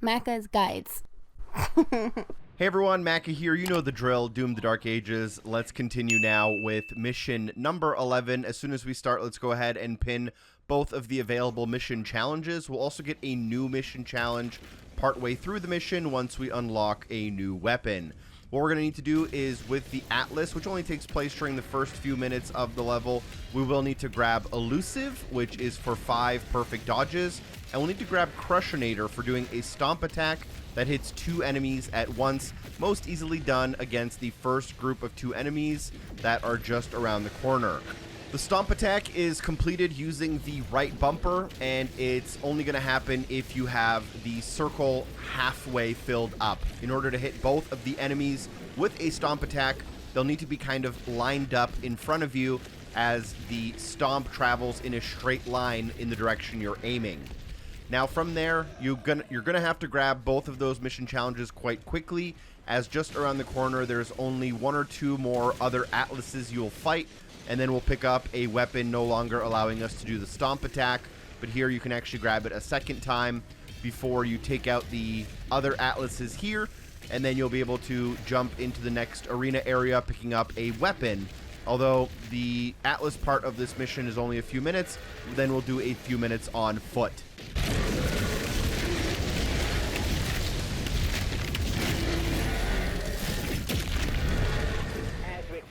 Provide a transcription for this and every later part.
Macca's guides. Hey everyone, Macca here. You know the drill, Doom the Dark Ages. Let's continue now with mission number 11. As soon as we start, let's go ahead and pin both of the available mission challenges. We'll also get a new mission challenge partway through the mission once we unlock a new weapon. What we're going to need to do is with the Atlas, which only takes place during the first few minutes of the level, we will need to grab Elusive, which is for 5 perfect dodges, and we'll need to grab Crushinator for doing a stomp attack that hits 2 enemies at once, most easily done against the first group of 2 enemies that are just around the corner. The stomp attack is completed using the right bumper, and it's only going to happen if you have the circle halfway filled up. In order to hit both of the enemies with a stomp attack, they'll need to be kind of lined up in front of you as the stomp travels in a straight line in the direction you're aiming. Now from there, you're gonna have to grab both of those mission challenges quite quickly, as just around the corner there's only 1 or 2 more other Atlases you'll fight, and then we'll pick up a weapon no longer allowing us to do the stomp attack, but here you can actually grab it a second time before you take out the other Atlases here, and then you'll be able to jump into the next arena area picking up a weapon. Although the Atlas part of this mission is only a few minutes, then we'll do a few minutes on foot.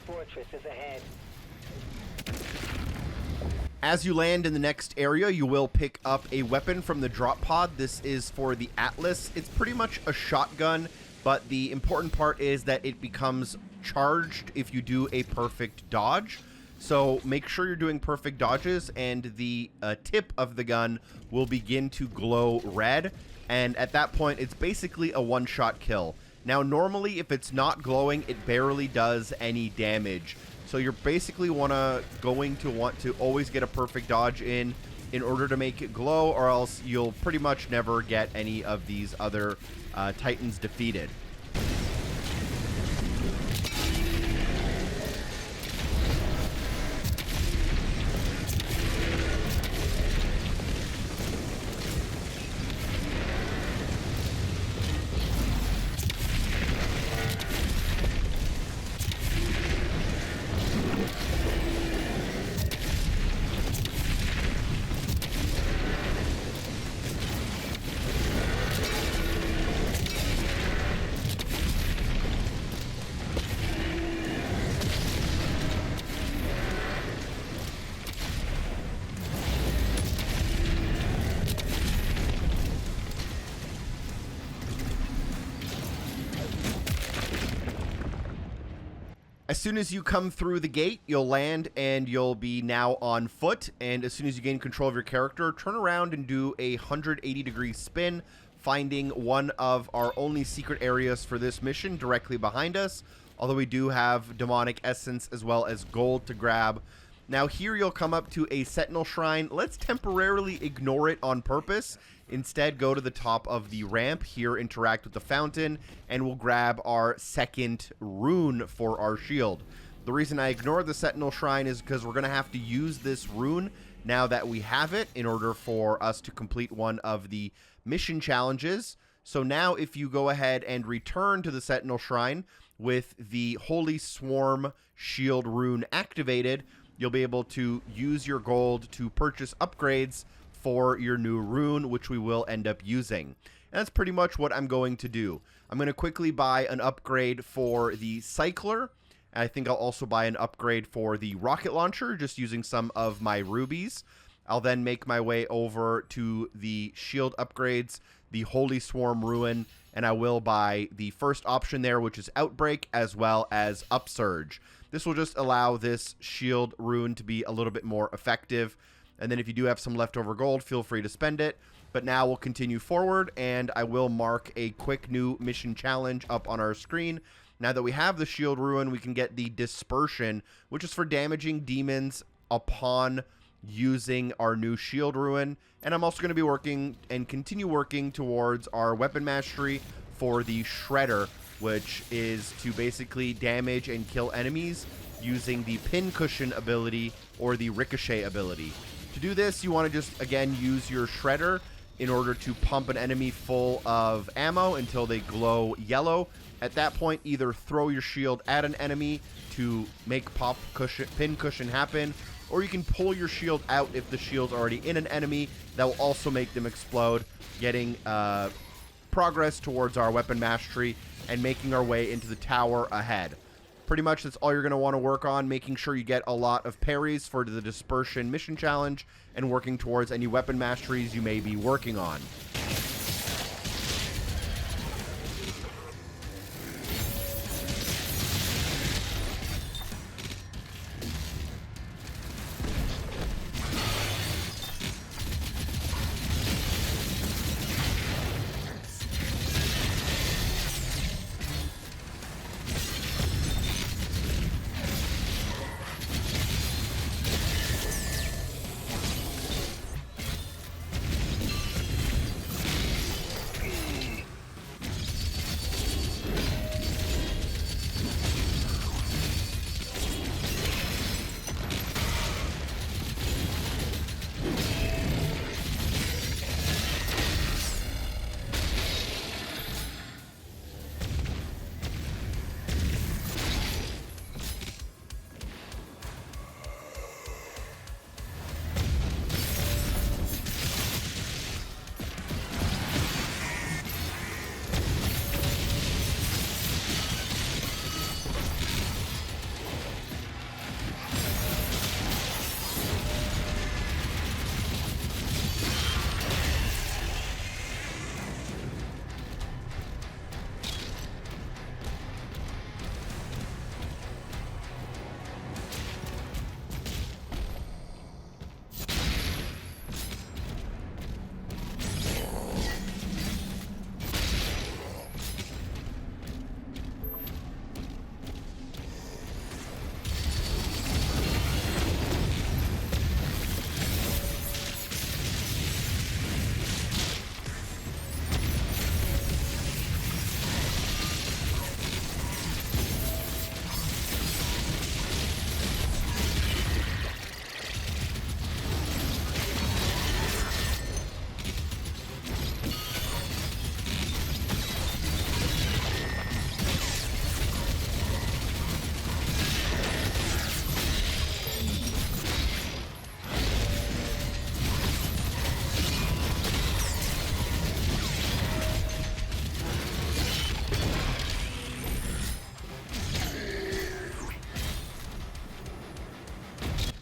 Fortress is ahead. As you land in the next area, you will pick up a weapon from the drop pod. This is for the Atlas. It's pretty much a shotgun, but the important part is that it becomes charged if you do a perfect dodge. So make sure you're doing perfect dodges, and the tip of the gun will begin to glow red, and at that point it's basically a one-shot kill. Now normally if it's not glowing, it barely does any damage. So you're basically going to want to always get a perfect dodge in order to make it glow, or else you'll pretty much never get any of these other Titans defeated. As soon as you come through the gate, you'll land and you'll be now on foot. And as soon as you gain control of your character, turn around and do a 180-degree spin, finding one of our only secret areas for this mission directly behind us. Although we do have demonic essence as well as gold to grab. Now here you'll come up to a Sentinel Shrine. Let's temporarily ignore it on purpose. Instead, go to the top of the ramp here, interact with the fountain, and we'll grab our second rune for our shield. The reason I ignore the Sentinel Shrine is because we're going to have to use this rune now that we have it in order for us to complete one of the mission challenges. So now if you go ahead and return to the Sentinel Shrine with the Holy Swarm shield rune activated, you'll be able to use your gold to purchase upgrades for your new rune, which we will end up using. And that's pretty much what I'm going to do. I'm going to quickly buy an upgrade for the Cycler. And I think I'll also buy an upgrade for the rocket launcher, just using some of my rubies. I'll then make my way over to the shield upgrades, the Holy Swarm Ruin, and I will buy the first option there, which is Outbreak, as well as Upsurge. This will just allow this shield rune to be a little bit more effective. And then if you do have some leftover gold, feel free to spend it. But now we'll continue forward, and I will mark a quick new mission challenge up on our screen. Now that we have the shield ruin, we can get the Dispersion, which is for damaging demons upon using our new shield ruin. And I'm also going to be working and continue working towards our weapon mastery for the Shredder, which is to basically damage and kill enemies using the Pincushion ability or the Ricochet ability. To do this, you want to just, again, use your Shredder in order to pump an enemy full of ammo until they glow yellow. At that point, either throw your shield at an enemy to make pin cushion happen, or you can pull your shield out if the shield's already in an enemy. That will also make them explode, getting progress towards our weapon mastery and making our way into the tower ahead. Pretty much that's all you're going to want to work on, making sure you get a lot of parries for the Dispersion mission challenge and working towards any weapon masteries you may be working on.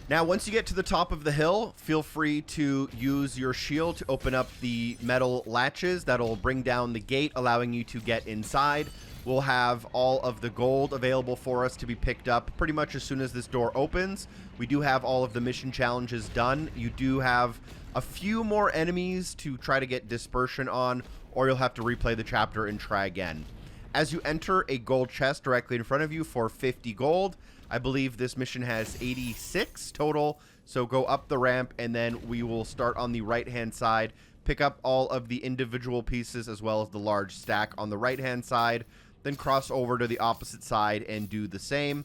Now, once you get to the top of the hill, feel free to use your shield to open up the metal latches. That'll bring down the gate, allowing you to get inside. We'll have all of the gold available for us to be picked up pretty much as soon as this door opens. We do have all of the mission challenges done. You do have a few more enemies to try to get Dispersion on, or you'll have to replay the chapter and try again. As you enter a gold chest directly in front of you for 50 gold, I believe this mission has 86 total, so go up the ramp and then we will start on the right-hand side, pick up all of the individual pieces as well as the large stack on the right-hand side, then cross over to the opposite side and do the same.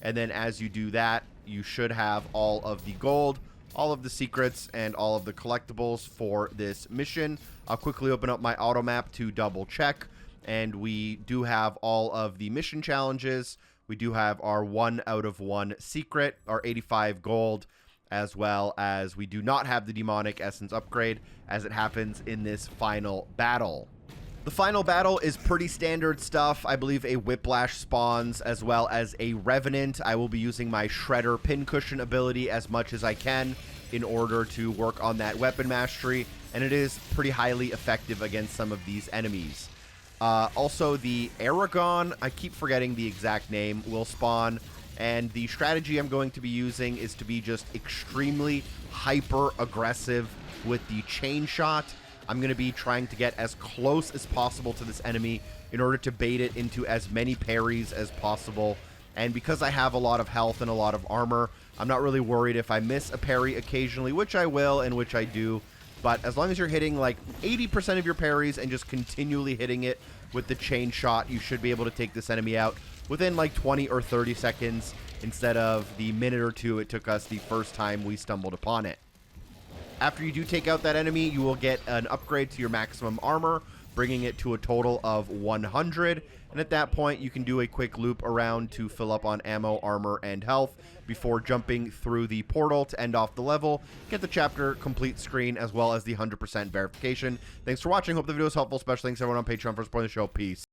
And then as you do that, you should have all of the gold, all of the secrets, and all of the collectibles for this mission. I'll quickly open up my auto map to double check, and we do have all of the mission challenges. We do have our 1 out of 1 secret, our 85 gold, as well as we do not have the demonic essence upgrade as it happens in this final battle. The final battle is pretty standard stuff. I believe a whiplash spawns as well as a revenant. I will be using my shredder pincushion ability as much as I can in order to work on that weapon mastery, and it is pretty highly effective against some of these enemies. Also, the Aragon, I keep forgetting the exact name, will spawn, and the strategy I'm going to be using is to be just extremely hyper-aggressive with the chain shot. I'm going to be trying to get as close as possible to this enemy in order to bait it into as many parries as possible. And because I have a lot of health and a lot of armor, I'm not really worried if I miss a parry occasionally, which I will and which I do. But as long as you're hitting like 80% of your parries and just continually hitting it with the chain shot, you should be able to take this enemy out within like 20 or 30 seconds instead of the minute or two it took us the first time we stumbled upon it. After you do take out that enemy, you will get an upgrade to your maximum armor, bringing it to a total of 100. And at that point, you can do a quick loop around to fill up on ammo, armor, and health before jumping through the portal to end off the level, get the chapter complete screen, as well as the 100% verification. Thanks for watching. Hope the video was helpful. Special thanks to everyone on Patreon for supporting the show. Peace.